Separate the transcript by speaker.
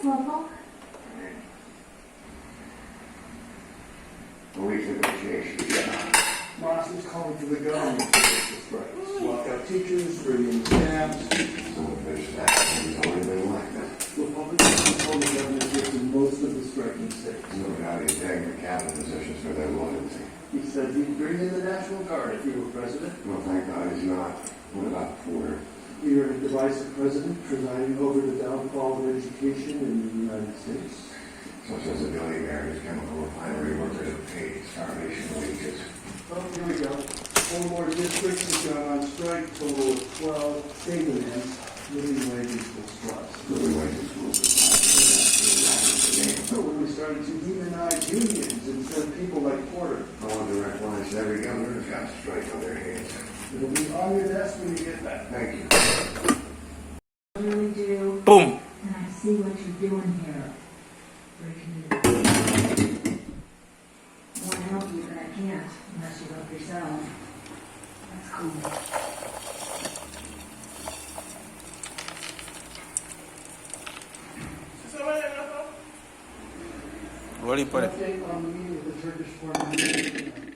Speaker 1: Local.
Speaker 2: Police negotiations.
Speaker 3: Moss is calling for the government to fix the strikes. Lock out teachers, bring in exams.
Speaker 2: Some of this action has already been like that.
Speaker 3: Republicans told the government gives them most of the striking states.
Speaker 2: No doubt he's taking the cabinet positions for their loyalty.
Speaker 3: He said he'd bring in the National Guard if he were president.
Speaker 2: Well, thank God he's not. What about Porter?
Speaker 3: We are a divisive president presiding over the downfall of education in the United States.
Speaker 2: So says the billionaire whose chemical refinery workers are paid starvation wages.
Speaker 3: Well, here we go. 4 more districts have gone on strike, total of 12. State demands living wages will plus.
Speaker 2: Living wages schools
Speaker 3: So when we started to demonize unions instead of people like Porter,
Speaker 2: all direct lines to every governor has got a strike on their hands.
Speaker 3: it'll be on your desk when you get back.
Speaker 2: Thank you.
Speaker 1: I really do.
Speaker 4: Boom.
Speaker 1: And I see what you're doing here. Breaking it. I want to help you, but I can't unless you help yourself. That's cool.
Speaker 4: Where do you put it?
Speaker 3: Update on the meeting with the Turkish foreign minister.